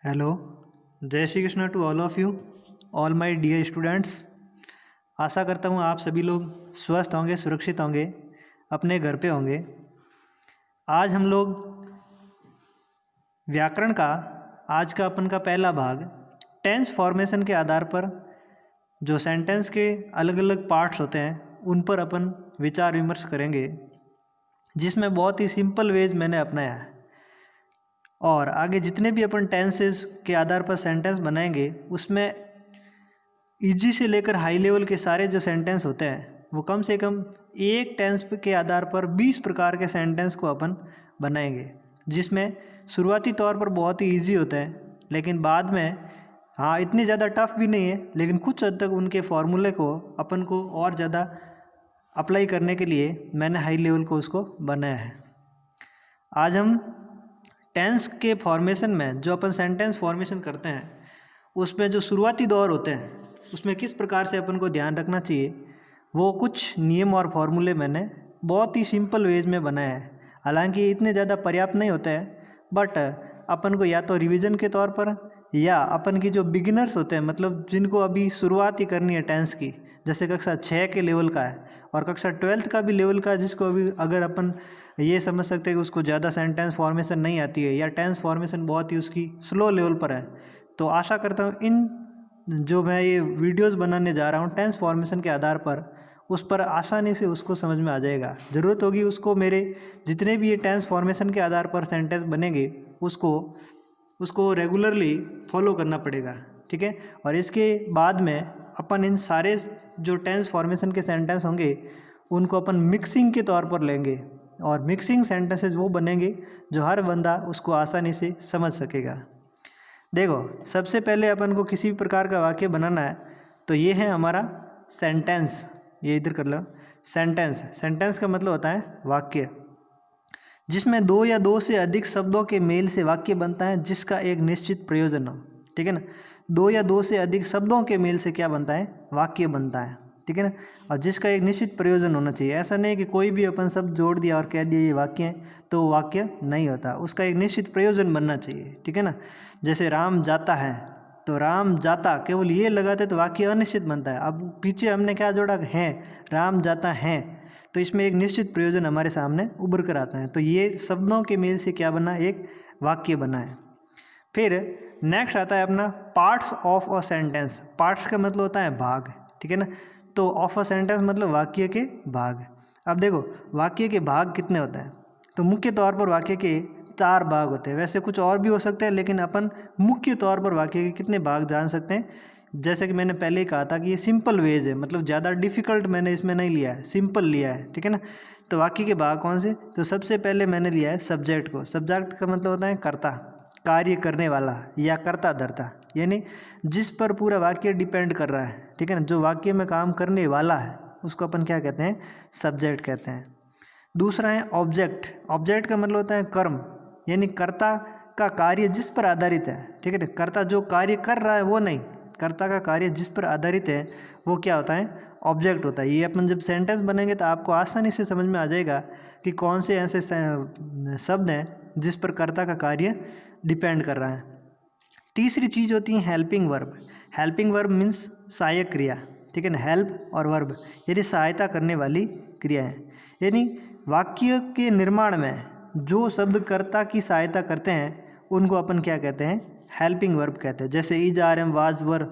Hello, जय Shri Krishna to all of you, all my dear students. आशा करता हूँ आप सभी लोग स्वस्थ होंगे, सुरक्षित होंगे, अपने घर पे होंगे। आज हम लोग व्याकरण का आज का अपन का पहला भाग टेंस फॉर्मेशन के आधार पर जो सेंटेंस के अलग अलग पार्ट्स होते हैं उन पर अपन विचार विमर्श करेंगे, जिसमें बहुत ही सिंपल वेज मैंने अपनाया है। और आगे जितने भी अपन टेंसेस के आधार पर सेंटेंस बनाएंगे उसमें इजी से लेकर हाई लेवल के सारे जो सेंटेंस होते हैं वो कम से कम एक टेंस के आधार पर 20 प्रकार के सेंटेंस को अपन बनाएंगे, जिसमें शुरुआती तौर पर बहुत ही इजी होते हैं, लेकिन बाद में हाँ इतनी ज़्यादा टफ भी नहीं है, लेकिन कुछ हद तक उनके फॉर्मूले को अपन को और ज़्यादा अप्लाई करने के लिए मैंने हाई लेवल को उसको बनाया है। आज हम टेंस के फॉर्मेशन में जो अपन सेंटेंस फॉर्मेशन करते हैं उसमें जो शुरुआती दौर होते हैं उसमें किस प्रकार से अपन को ध्यान रखना चाहिए, वो कुछ नियम और फॉर्मूले मैंने बहुत ही सिंपल वेज में बनाया है। हालांकि इतने ज़्यादा पर्याप्त नहीं होते हैं, बट अपन को या तो रिवीजन के तौर पर या अपन की जो बिगिनर्स होते हैं, मतलब जिनको अभी शुरुआत ही करनी है टेंस की, जैसे कक्षा 6 के लेवल का है और कक्षा 12th का भी लेवल का, जिसको अभी अगर अपन ये समझ सकते हैं कि उसको ज़्यादा सेंटेंस फॉर्मेशन नहीं आती है या टेंस फॉर्मेशन बहुत ही उसकी स्लो लेवल पर है, तो आशा करता हूँ इन जो मैं ये वीडियोस बनाने जा रहा हूँ टेंस फॉर्मेशन के आधार पर उस पर आसानी से उसको समझ में आ जाएगा। ज़रूरत होगी उसको मेरे जितने भी ये टेंस फॉर्मेशन के आधार पर सेंटेंस बनेंगे उसको रेगुलरली फॉलो करना पड़ेगा, ठीक है। और इसके बाद में अपन इन सारे जो टेंस फॉर्मेशन के सेंटेंस होंगे उनको अपन मिक्सिंग के तौर पर लेंगे और मिक्सिंग सेंटेंसेस वो बनेंगे जो हर बंदा उसको आसानी से समझ सकेगा। देखो, सबसे पहले अपन को किसी भी प्रकार का वाक्य बनाना है तो ये है हमारा सेंटेंस। ये इधर कर लो, सेंटेंस। सेंटेंस का मतलब होता है वाक्य, जिसमें दो या दो से अधिक शब्दों के मेल से वाक्य बनता है जिसका एक निश्चित प्रयोजन हो, ठीक है ना। दो या दो से अधिक शब्दों के मेल से क्या बनता है, वाक्य बनता है, ठीक है ना। और जिसका एक निश्चित प्रयोजन होना चाहिए। ऐसा नहीं कि कोई भी अपन शब्द जोड़ दिया और कह दिया ये वाक्य है तो वाक्य नहीं होता, उसका एक निश्चित प्रयोजन बनना चाहिए, ठीक है ना। जैसे राम जाता है तो राम जाता केवल ये लगाते तो वाक्य अनिश्चित बनता है। अब पीछे हमने क्या जोड़ा है, राम जाता है, तो इसमें एक निश्चित प्रयोजन हमारे सामने उभर कर आता है, तो ये शब्दों के मेल से क्या बना, एक वाक्य बना है। फिर नेक्स्ट आता है अपना parts of a sentence. Parts का मतलब होता है भाग, ठीक है ना। तो ऑफ अ सेंटेंस मतलब वाक्य के भाग। अब देखो वाक्य के भाग कितने होते हैं, तो मुख्य तौर पर वाक्य के 4 भाग होते हैं। वैसे कुछ और भी हो सकते हैं, लेकिन अपन मुख्य तौर पर वाक्य के कितने भाग जान सकते हैं। जैसे कि मैंने पहले ही कहा था कि ये सिंपल वेज है, मतलब ज़्यादा डिफिकल्ट मैंने इसमें नहीं लिया है, सिंपल लिया है, ठीक है ना। तो वाक्य के भाग कौन से, तो सबसे पहले मैंने लिया है सब्जेक्ट को। सब्जेक्ट का मतलब होता है कर्ता, कार्य करने वाला या कर्ता धर्ता, यानी जिस पर पूरा वाक्य डिपेंड कर रहा है, ठीक है ना। जो वाक्य में काम करने वाला है उसको अपन क्या कहते हैं, सब्जेक्ट कहते हैं। दूसरा है ऑब्जेक्ट। ऑब्जेक्ट का मतलब होता है कर्म, यानी कर्ता का कार्य जिस पर आधारित है, ठीक है ना। कर्ता जो कार्य कर रहा है वो नहीं, कर्ता का कार्य जिस पर आधारित है वो क्या होता है, ऑब्जेक्ट होता है। ये अपन जब सेंटेंस बनेंगे तो आपको आसानी से समझ में आ जाएगा कि कौन से ऐसे शब्द हैं जिस पर कर्ता का कार्य डिपेंड कर रहा है। तीसरी चीज़ होती है helping verb. Helping verb means सहायक क्रिया, ठीक है ना। हेल्प और वर्ब यानी सहायता करने वाली क्रिया है, यानी वाक्य के निर्माण में जो शब्द कर्ता की सहायता करते हैं उनको अपन क्या कहते हैं, हेल्पिंग वर्ब कहते हैं। जैसे is, are, am, was, were,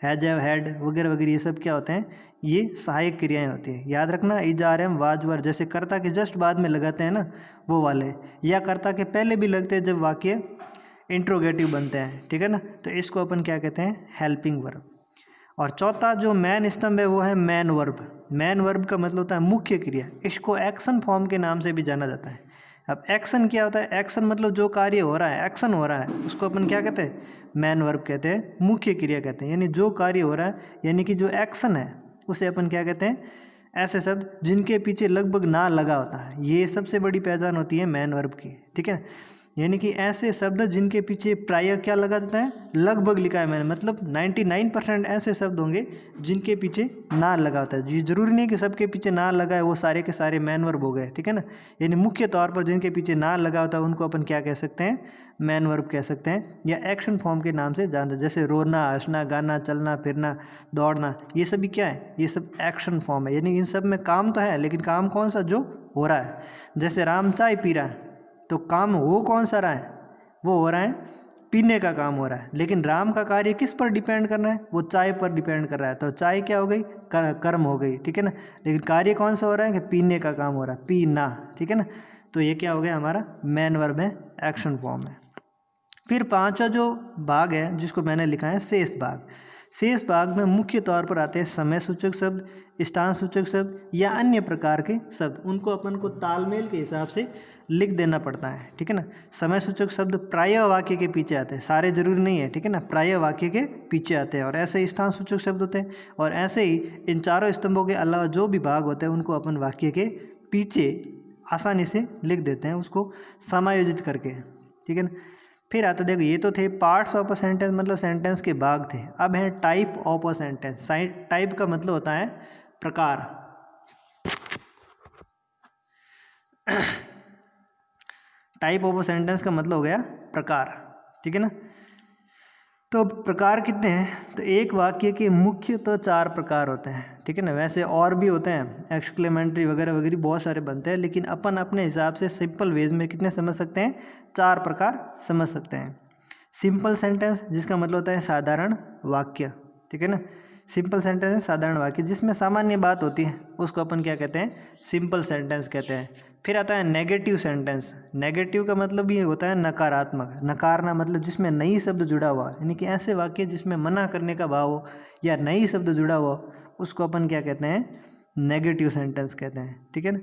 has, have, had वगैरह वगैरह, ये सब क्या होते हैं, ये सहायक क्रियाएं होती हैं। याद रखना, इज, आर, एम, वाज, वर जैसे कर्ता के जस्ट बाद में लगाते हैं ना वो वाले, या कर्ता के पहले भी लगते हैं जब वाक्य इंट्रोगेटिव बनते हैं, ठीक है ना। तो इसको अपन क्या कहते हैं, हेल्पिंग वर्ब। और चौथा जो मैन स्तंभ है वो है मैन वर्ब। मैन वर्ब का मतलब होता है मुख्य क्रिया, इसको एक्शन फॉर्म के नाम से भी जाना जाता है। अब एक्शन क्या होता है, एक्शन मतलब जो कार्य हो रहा है, एक्शन हो रहा है, उसको अपन क्या कहते हैं, मैन वर्ब कहते हैं, मुख्य क्रिया कहते हैं। यानी जो कार्य हो रहा है, यानी कि जो एक्शन है उसे अपन क्या कहते हैं, ऐसे शब्द जिनके पीछे लगभग ना लगा होता है, ये सबसे बड़ी पहचान होती है मैन वर्ब की, ठीक है। यानी कि ऐसे शब्द जिनके पीछे प्रायः क्या लगा देता है, लगभग लिखा है मैंने, मतलब 99% ऐसे शब्द होंगे जिनके पीछे ना लगा होता है। जी जरूरी नहीं कि सबके पीछे ना लगा है वो सारे के सारे मैन वर्ब हो गए, ठीक है ना। यानी मुख्य तौर पर जिनके पीछे ना लगा होता है उनको अपन क्या कह सकते हैं, मैन वर्ब कह सकते हैं या एक्शन फॉर्म के नाम से जानते हैं। जैसे रोना, हंसना, गाना, चलना फिरना, दौड़ना, ये सभी क्या है, ये सब एक्शन फॉर्म है। यानी इन सब में काम तो है लेकिन काम कौन सा, जो हो रहा है। जैसे राम चाय पी रहा है तो काम वो कौन सा रहा है, वो हो रहा है पीने का काम हो रहा है, लेकिन राम का कार्य किस पर डिपेंड कर रहा है, वो चाय पर डिपेंड कर रहा है। तो चाय क्या हो गई, कर्म हो गई, ठीक है ना। लेकिन कार्य कौन सा हो रहा है कि पीने का काम हो रहा है, पीना, ठीक है ना। तो ये क्या हो गया हमारा मैन वर्ब है, एक्शन फॉर्म है। फिर पांचवा जो भाग है जिसको मैंने लिखा है शेष भाग। शेष भाग में मुख्य तौर पर आते हैं समय सूचक शब्द, स्थान सूचक शब्द या अन्य प्रकार के शब्द। उनको अपन को तालमेल के हिसाब से लिख देना पड़ता है, ठीक है ना। समय सूचक शब्द प्रायः वाक्य के पीछे आते हैं, सारे जरूरी नहीं है, ठीक है ना, प्रायः वाक्य के पीछे आते हैं। और ऐसे ही स्थान सूचक शब्द होते हैं। और ऐसे ही इन चारों स्तंभों के अलावा जो भी भाग होते हैं उनको अपन वाक्य के पीछे आसानी से लिख देते हैं, उसको समायोजित करके, ठीक है ना। फिर आता देखो, ये तो थे पार्ट्स ऑफ अ सेंटेंस, मतलब सेंटेंस के भाग थे। अब है type of a sentence. Type का मतलब होता है प्रकार। टाइप ऑफ अ सेंटेंस का मतलब हो गया प्रकार, ठीक है ना। तो प्रकार कितने हैं, तो एक वाक्य के मुख्य तो 4 प्रकार होते हैं, ठीक है ना। वैसे और भी होते हैं, एक्सक्लेमेंट्री वगैरह वगैरह बहुत सारे बनते हैं, लेकिन अपन अपने हिसाब से सिंपल वेज में कितने समझ सकते हैं, 4 प्रकार समझ सकते हैं। सिंपल सेंटेंस, जिसका मतलब होता है साधारण वाक्य, ठीक है ना। सिंपल सेंटेंस है साधारण वाक्य जिसमें सामान्य बात होती है, उसको अपन क्या कहते हैं, सिंपल सेंटेंस कहते हैं। फिर आता है नेगेटिव सेंटेंस। नेगेटिव का मतलब ये होता है नकारात्मक। नकारना मतलब जिसमें नई शब्द जुड़ा हुआ, यानी कि ऐसे वाक्य जिसमें मना करने का भाव हो या नई शब्द जुड़ा हुआ, उसको अपन क्या कहते हैं, नेगेटिव सेंटेंस कहते हैं, ठीक है ना।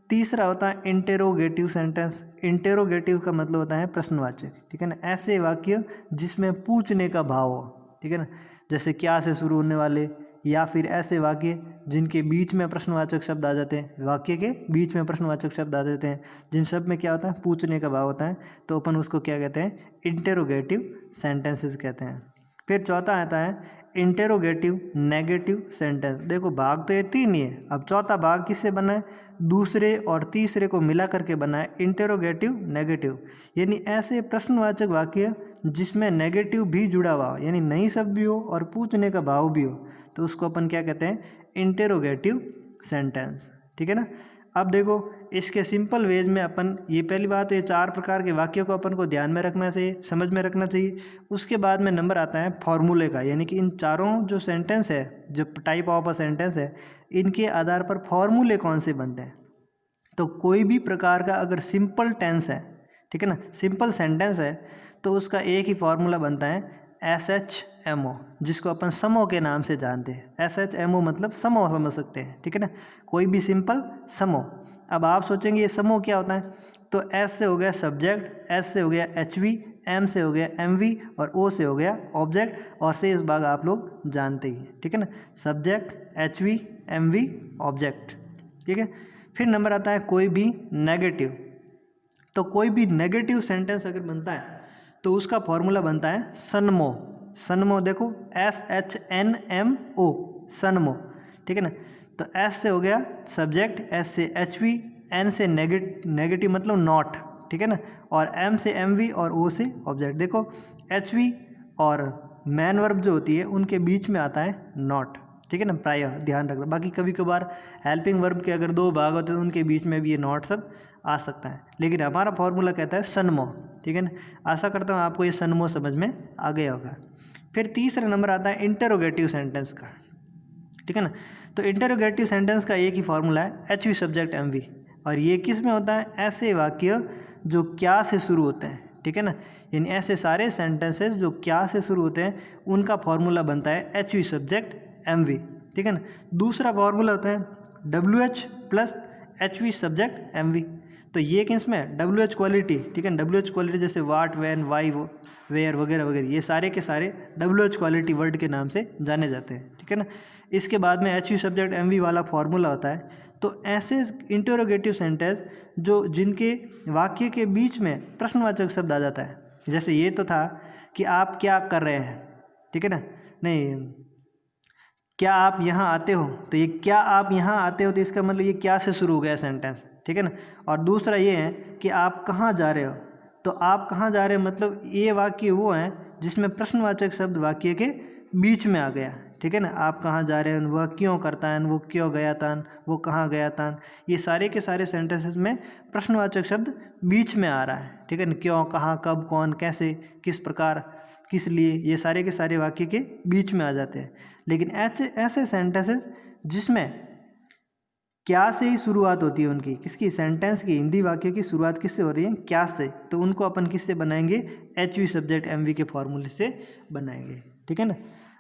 तीसरा होता है इंटेरोगेटिव सेंटेंस। इंटेरोगेटिव का मतलब होता है प्रश्नवाचक, ठीक है ना। ऐसे वाक्य जिसमें पूछने का भाव हो, ठीक है ना, जैसे क्या से शुरू होने वाले, या फिर ऐसे वाक्य जिनके बीच में प्रश्नवाचक शब्द आ जाते हैं, वाक्य के बीच में प्रश्नवाचक शब्द आ जाते हैं, जिन शब्द में क्या होता है, पूछने का भाव होता है, तो अपन उसको क्या कहते हैं, इंटेरोगेटिव सेंटेंसेस कहते हैं। फिर चौथा आता है इंटेरोगेटिव नेगेटिव सेंटेंस। देखो भाग तो ये 3 ही है, अब चौथा भाग किससे बना है, दूसरे और तीसरे को मिला करके बना है इंटेरोगेटिव नेगेटिव। यानी ऐसे प्रश्नवाचक वाक्य जिसमें नेगेटिव भी जुड़ा हुआ हो, यानी नई शब्द भी हो और पूछने का भाव भी हो, तो उसको अपन क्या कहते हैं, इंटेरोगेटिव सेंटेंस, ठीक है ना। अब देखो इसके सिंपल वेज में अपन, ये पहली बात है 4 प्रकार के वाक्यों को अपन को ध्यान में रखना चाहिए, समझ में रखना चाहिए। उसके बाद में नंबर आता है फॉर्मूले का, यानी कि इन चारों जो सेंटेंस है, जो टाइप ऑफ अ सेंटेंस है, इनके आधार पर फॉर्मूले कौन से बनते हैं। तो कोई भी प्रकार का अगर सिंपल टेंस है, ठीक है ना, सिंपल सेंटेंस है, तो उसका एक ही फॉर्मूला बनता है SHMO, जिसको अपन समो के नाम से जानते हैं। SHMO मतलब समो समझ सकते हैं, ठीक है ना, कोई भी सिंपल समो। अब आप सोचेंगे ये समो क्या होता है, तो S से हो गया सब्जेक्ट, S से हो गया HV, M से हो गया MV और O से हो गया ऑब्जेक्ट, और शेष भाग आप लोग जानते ही, ठीक है ना, सब्जेक्ट, HV, MV, ऑब्जेक्ट, ठीक है। फिर नंबर आता है कोई भी नेगेटिव। तो कोई भी नेगेटिव सेंटेंस अगर बनता है तो उसका फॉर्मूला बनता है सनमो। सनमो देखो SHNMO, सनमो, ठीक है ना। तो S से हो गया सब्जेक्ट, S से HV, N से नेगेटिव मतलब नॉट, ठीक है ना, और M से MV और O से ऑब्जेक्ट। देखो HV और मैन वर्ब जो होती है उनके बीच में आता है नॉट, ठीक है ना, प्रायः ध्यान रखना। बाकी कभी कभार हेल्पिंग वर्ब के अगर 2 भाग होते हैं तो उनके बीच में भी ये नॉट सब आ सकता है, लेकिन हमारा फॉर्मूला कहता है सनमो, ठीक है ना। आशा करता हूँ आपको ये सनमो समझ में आ गया होगा। फिर तीसरा नंबर आता है इंटेरोगेटिव सेंटेंस का, ठीक है ना। तो इंटेरोगेटिव सेंटेंस का एक ही फॉर्मूला है HV सब्जेक्ट MV, और ये किस में होता है, ऐसे वाक्य जो क्या से शुरू होते हैं, ठीक है ना, यानी ऐसे सारे सेंटेंसेस जो क्या से शुरू होते हैं उनका फॉर्मूला बनता है HV सब्जेक्ट MV, ठीक है ना। दूसरा फॉर्मूला होता है WH plus HV subject MV। तो ये किस में, WH क्वालिटी, ठीक है, WH क्वालिटी जैसे वाट, वैन, वाई, वेयर वगैरह वगैरह, ये सारे के सारे WH क्वालिटी वर्ड के नाम से जाने जाते हैं, ठीक है ना। इसके बाद में HV सब्जेक्ट MV वाला फॉर्मूला होता है, तो ऐसे इंटरोगेटिव सेंटेंस जिनके वाक्य के बीच में प्रश्नवाचक शब्द आ जाता है, जैसे ये तो था कि आप क्या कर रहे हैं, ठीक है ना, नहीं क्या आप यहाँ आते हो, तो ये क्या आप यहाँ आते हो, तो इसका मतलब ये क्या से शुरू हो गया सेंटेंस, ठीक है ना। और दूसरा ये है कि आप कहाँ जा रहे हो, तो आप कहाँ जा रहे हो मतलब ये वाक्य वो है जिसमें प्रश्नवाचक शब्द वाक्य के बीच में आ गया, ठीक है ना। आप कहाँ जा रहे हो, वह क्यों करता है, वो क्यों गया था, वो कहाँ गया था, ये सारे के सारे सेंटेंसेस में प्रश्नवाचक शब्द बीच में आ रहा है, ठीक है ना। क्यों, कहाँ, कब, कौन, कैसे, किस प्रकार, किस लिए, ये सारे के सारे वाक्य के बीच में आ जाते हैं। लेकिन ऐसे सेंटेंसेस जिसमें क्या से ही शुरुआत होती है उनकी, किसकी, सेंटेंस की, हिंदी वाक्य की शुरुआत किससे हो रही है, क्या से, तो उनको अपन किससे बनाएंगे, HV सब्जेक्ट MV के फॉर्मूले से बनाएंगे, ठीक है ना।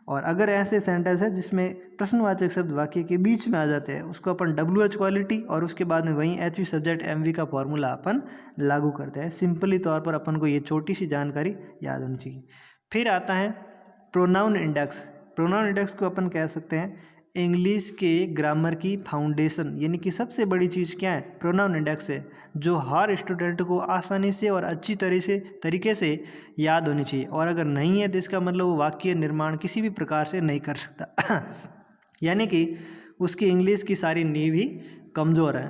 और अगर ऐसे सेंटेंस है जिसमें प्रश्नवाचक शब्द वाक्य के बीच में आ जाते हैं, उसको अपन WH क्वालिटी और उसके बाद में वहीं HV सब्जेक्ट MV का फॉर्मूला अपन लागू करते हैं। सिंपली तौर पर अपन को ये छोटी सी जानकारी याद होनी चाहिए। फिर आता है प्रोनाउन इंडेक्स। प्रोनाउन इंडेक्स को अपन कह सकते हैं इंग्लिश के ग्रामर की फाउंडेशन, यानी कि सबसे बड़ी चीज़ क्या है, प्रोनाउन इंडेक्स है, जो हर स्टूडेंट को आसानी से और अच्छी तरीके से याद होनी चाहिए। और अगर नहीं है तो इसका मतलब वो वाक्य निर्माण किसी भी प्रकार से नहीं कर सकता यानी कि उसकी इंग्लिश की सारी नींव ही कमज़ोर है।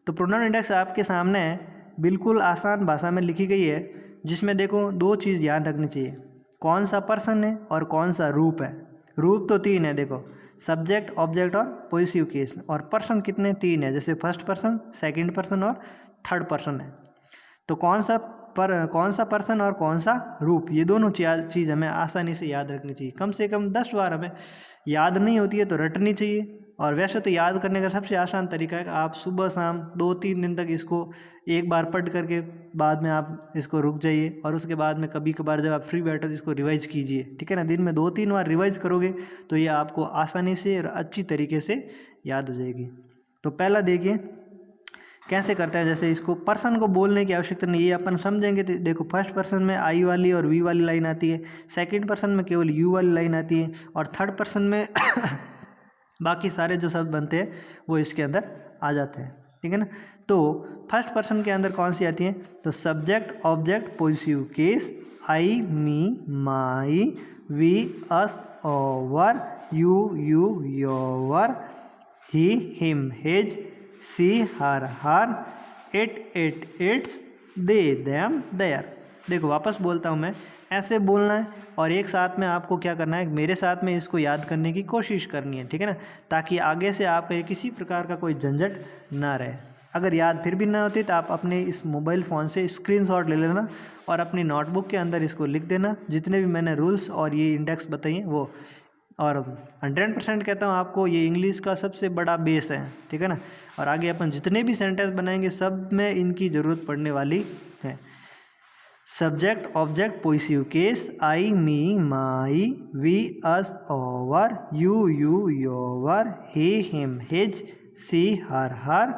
तो प्रोनाउन इंडेक्स आपके सामने है, बिल्कुल आसान भाषा में लिखी गई है, जिसमें देखो दो चीज़ ध्यान रखनी चाहिए, कौन सा पर्सन है और कौन सा रूप है। रूप तो 3 है, देखो सब्जेक्ट, ऑब्जेक्ट और पॉसेसिव केस, और पर्सन कितने, 3 है, जैसे फर्स्ट पर्सन, सेकंड पर्सन और थर्ड पर्सन है। तो कौन सा पर्सन और कौन सा रूप, ये दोनों चीज़ हमें आसानी से याद रखनी चाहिए। कम से कम 10 बार हमें याद नहीं होती है तो रटनी चाहिए। और वैसे तो याद करने का सबसे आसान तरीका है कि आप सुबह शाम 2-3 दिन तक इसको एक बार पढ़ करके बाद में आप इसको रुक जाइए, और उसके बाद में कभी कभार जब आप फ्री बैठो तो इसको रिवाइज कीजिए, ठीक है ना। दिन में 2-3 बार रिवाइज करोगे तो ये आपको आसानी से और अच्छी तरीके से याद हो जाएगी। तो पहला देखिए कैसे करते हैं, जैसे इसको पर्सन को बोलने की आवश्यकता नहीं, ये अपन समझेंगे। तो देखो फर्स्ट पर्सन में आई वाली और वी वाली लाइन आती है, सेकंड पर्सन में केवल यू वाली लाइन आती है, और थर्ड पर्सन में बाकी सारे जो शब्द बनते हैं वो इसके अंदर आ जाते हैं, ठीक है ना। तो फर्स्ट पर्सन के अंदर कौन सी आती है, तो subject, object, possessive case, I, me, my, we, us, our, you, your, he, him, his, she, her, it, its, they, them, their. देखो वापस बोलता हूँ मैं, ऐसे बोलना है और एक साथ में आपको क्या करना है, मेरे साथ में इसको याद करने की कोशिश करनी है, ठीक है ना, ताकि आगे से आपका किसी प्रकार का कोई झंझट ना रहे। अगर याद फिर भी ना होती तो आप अपने इस मोबाइल फ़ोन से स्क्रीनशॉट ले लेना और अपनी नोटबुक के अंदर इसको लिख देना, जितने भी मैंने रूल्स और ये इंडेक्स बताइए वो। और 100% कहता हूँ आपको, ये इंग्लिश का सबसे बड़ा बेस है, ठीक है ना। और आगे अपन जितने भी सेंटेंस बनाएंगे सब में इनकी ज़रूरत पड़ने वाली है। Subject, object, possessive case, I, me, my, we, us, our, you, your, he, him, his, she, her,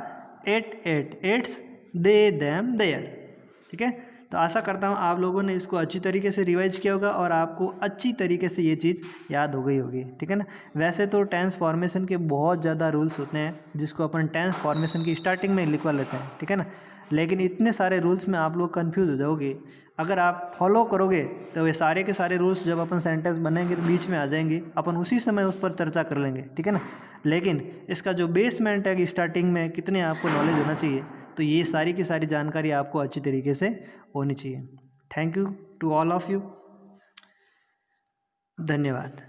it, its, they, them, their, ठीक है। तो आशा करता हूँ आप लोगों ने इसको अच्छी तरीके से रिवाइज किया होगा और आपको अच्छी तरीके से ये चीज़ याद हो गई होगी, ठीक है ना। वैसे तो टेंस फॉर्मेशन के बहुत ज़्यादा रूल्स होते हैं, जिसको अपन टेंस फॉर्मेशन की स्टार्टिंग में लिखवा लेते हैं, ठीक है ना। लेकिन इतने सारे रूल्स में आप लोग कंफ्यूज हो जाओगे। अगर आप फॉलो करोगे तो ये सारे के सारे रूल्स जब अपन सेंटेंस बनेंगे तो बीच में आ जाएंगे, अपन उसी समय उस पर चर्चा कर लेंगे, ठीक है ना। लेकिन इसका जो बेसमेंट है कि स्टार्टिंग में कितने आपको नॉलेज होना चाहिए, तो ये सारी की सारी जानकारी आपको अच्छी तरीके से होनी चाहिए। Thank you to all of you, धन्यवाद।